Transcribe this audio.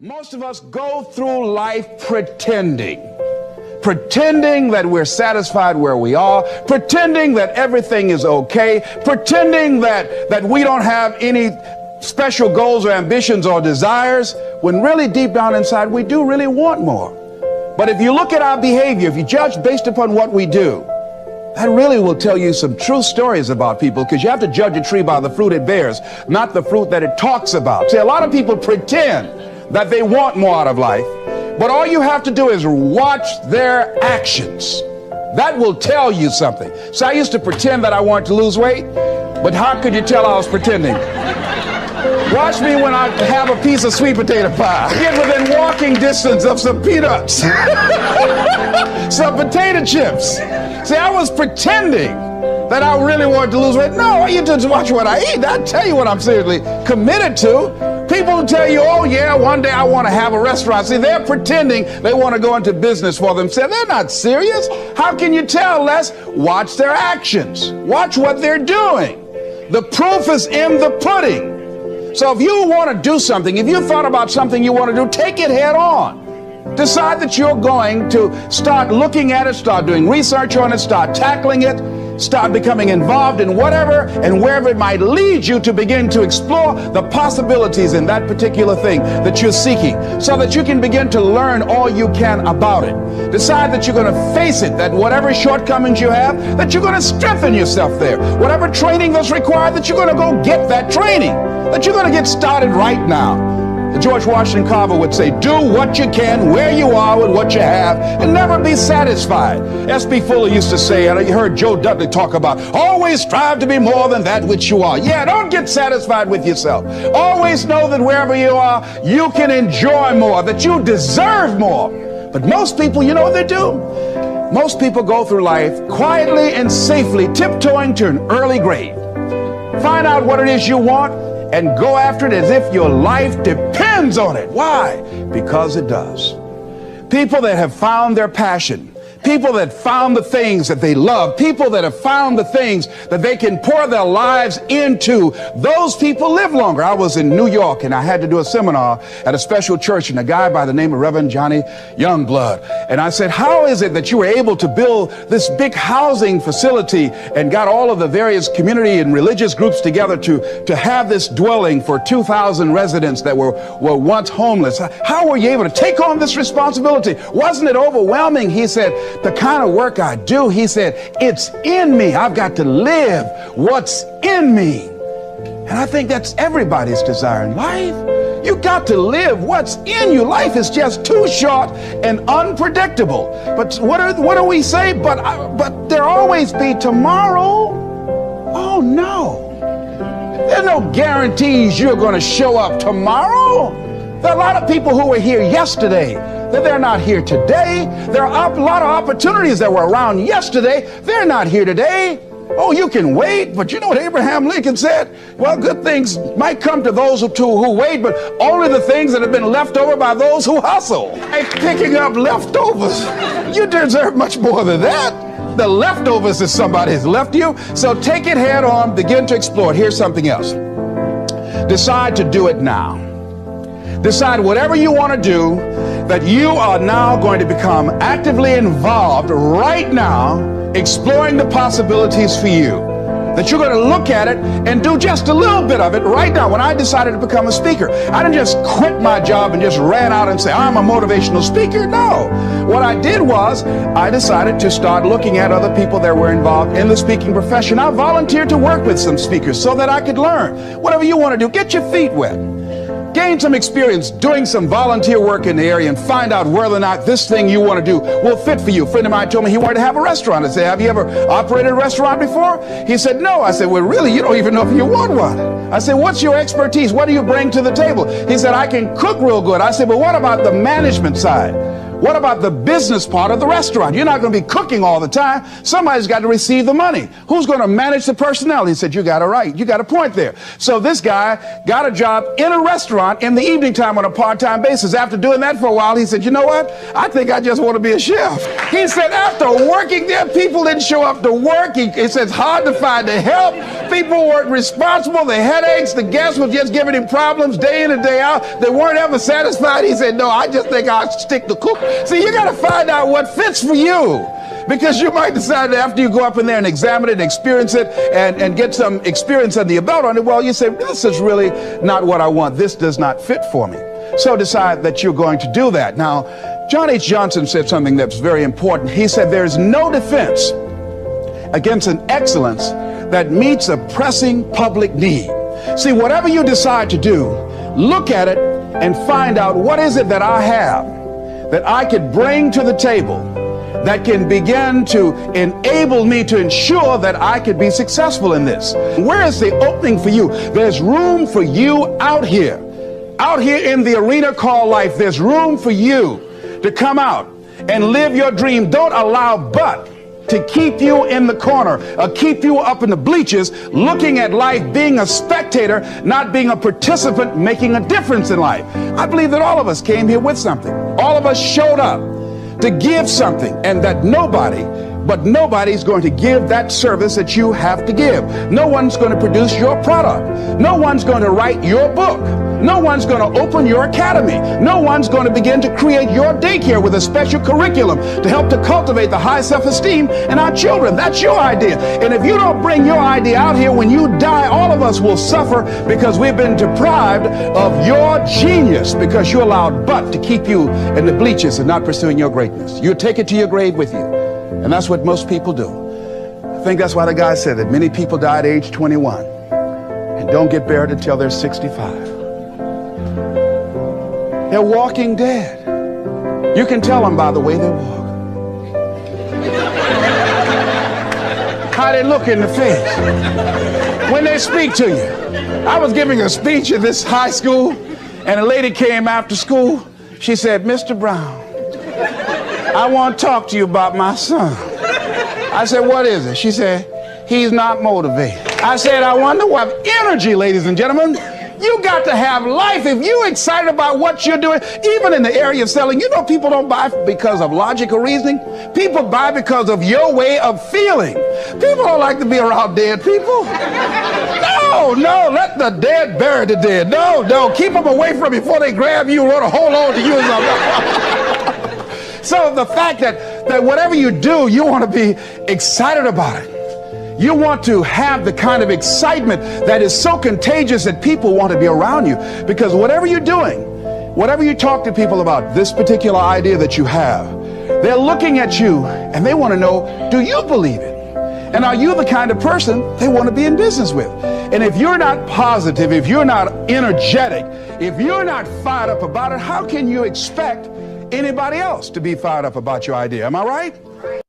Most of us go through life pretending that we're satisfied where we are, pretending that everything is okay, pretending that we don't have any special goals or ambitions or desires, when really deep down inside we do really want more. But if you look at our behavior, if you judge based upon what we do, that really will tell you some true stories about people, because you have to judge a tree by the fruit it bears, not the fruit that it talks about. See, a lot of people pretend that they want more out of life, but all you have to do is watch their actions. That will tell you something. So I used to pretend that I wanted to lose weight, but how could you tell I was pretending? Watch me when I have a piece of sweet potato pie. Get within walking distance of some peanuts, some potato chips. See, I was pretending that I really wanted to lose weight. No, you just watch what I eat. I'll tell you what I'm seriously committed to. People who tell you, oh yeah, one day I want to have a restaurant. See, they're pretending they want to go into business for themselves. They're not serious. How can you tell, Les? Watch their actions. Watch what they're doing. The proof is in the pudding. So if you want to do something, if you thought about something you want to do, take it head on. Decide that you're going to start looking at it, start doing research on it, start tackling it, start becoming involved in whatever and wherever it might lead you, to begin to explore the possibilities in that particular thing that you're seeking, so that you can begin to learn all you can about it. Decide that you're going to face it, that whatever shortcomings you have, that you're going to strengthen yourself there. Whatever training that's required, that you're going to go get that training, that you're going to get started right now. George Washington Carver would say, do what you can, where you are, with what you have, and never be satisfied. S.B. Fuller used to say, and you heard Joe Dudley talk about, always strive to be more than that which you are. Yeah, don't get satisfied with yourself. Always know that wherever you are, you can enjoy more, that you deserve more. But most people, you know what they do? Most people go through life quietly and safely, tiptoeing to an early grave. Find out what it is you want, and go after it as if your life depends on it. Why? Because it does. People that have found their passion, people that found the things that they love, people that have found the things that they can pour their lives into, those people live longer. I was in New York and I had to do a seminar at a special church, and a guy by the name of Reverend Johnny Youngblood. And I said, how is it that you were able to build this big housing facility and got all of the various community and religious groups together to have this dwelling for 2,000 residents that were once homeless? How were you able to take on this responsibility? Wasn't it overwhelming? He said, the kind of work I do, he said, it's in me. I've got to live what's in me. And I think that's everybody's desire in life. You got to live what's in you. Life is just too short and unpredictable. But what do we say? But there'll always be tomorrow. Oh no. There are no guarantees you're going to show up tomorrow. There are a lot of people who were here yesterday that they're not here today. There are a lot of opportunities that were around yesterday. They're not here today. Oh, you can wait, but you know what Abraham Lincoln said? Well, good things might come to those who wait, but only the things that have been left over by those who hustle. Like picking up leftovers. You deserve much more than that. The leftovers is somebody has left you. So take it head on, begin to explore it. Here's something else. Decide to do it now. Decide whatever you want to do, that you are now going to become actively involved right now, exploring the possibilities for you. That you're going to look at it and do just a little bit of it right now. When I decided to become a speaker, I didn't just quit my job and just ran out and say, I'm a motivational speaker. No. What I did was, I decided to start looking at other people that were involved in the speaking profession. I volunteered to work with some speakers so that I could learn. Whatever you want to do, get your feet wet. Gain some experience doing some volunteer work in the area and find out whether or not this thing you want to do will fit for you. A friend of mine told me he wanted to have a restaurant. I said, have you ever operated a restaurant before? He said, no. I said, well, really, you don't even know if you want one. I said, what's your expertise? What do you bring to the table? He said, I can cook real good. I said, well, what about the management side? What about the business part of the restaurant? You're not going to be cooking all the time. Somebody's got to receive the money. Who's going to manage the personnel? He said, you got it right. You got a point there. So this guy got a job in a restaurant in the evening time on a part-time basis. After doing that for a while, he said, you know what? I think I just want to be a chef. He said, after working there, people didn't show up to work. He said, it's hard to find the help. People weren't responsible. The headaches, the guests were just giving him problems day in and day out. They weren't ever satisfied. He said, no, I just think I'll stick to cook. See, you got to find out what fits for you. Because you might decide that after you go up in there and examine it and experience it and get some experience under your belt on it, well, you say, this is really not what I want. This does not fit for me. So decide that you're going to do that. Now, John H. Johnson said something that's very important. He said, there's no defense against an excellence that meets a pressing public need. See, whatever you decide to do, look at it and find out what is it that I have that I could bring to the table that can begin to enable me to ensure that I could be successful in this. Where is the opening for you? There's room for you out here in the arena called life. There's room for you to come out and live your dream. Don't allow but to keep you in the corner or keep you up in the bleachers looking at life, being a spectator, not being a participant, making a difference in life. I believe that all of us came here with something. All of us showed up to give something, and that nobody's going to give that service that you have to give. No one's going to produce your product. No one's going to write your book. No one's going to open your academy. No one's going to begin to create your daycare with a special curriculum to help to cultivate the high self-esteem in our children. That's your idea. And if you don't bring your idea out here, when you die, all of us will suffer because we've been deprived of your genius because you allowed but to keep you in the bleachers and not pursuing your greatness. You take it to your grave with you. And that's what most people do. I think that's why the guy said that many people die at age 21 and don't get buried until they're 65. They're walking dead. You can tell them by the way they walk. How they look in the face. When they speak to you. I was giving a speech at this high school, and a lady came after school. She said, Mr. Brown, I want to talk to you about my son. I said, what is it? She said, he's not motivated. I said, I wonder what energy, ladies and gentlemen. You got to have life. If you're excited about what you're doing, even in the area of selling, you know, people don't buy because of logical reasoning. People buy because of your way of feeling. People don't like to be around dead people. No, let the dead bury the dead. No, keep them away from you before they grab you and want to hold on to you. So the fact that whatever you do, you want to be excited about it. You want to have the kind of excitement that is so contagious that people want to be around you. Because whatever you're doing, whatever you talk to people about, this particular idea that you have, they're looking at you and they want to know, do you believe it? And are you the kind of person they want to be in business with? And if you're not positive, if you're not energetic, if you're not fired up about it, how can you expect anybody else to be fired up about your idea? Am I right?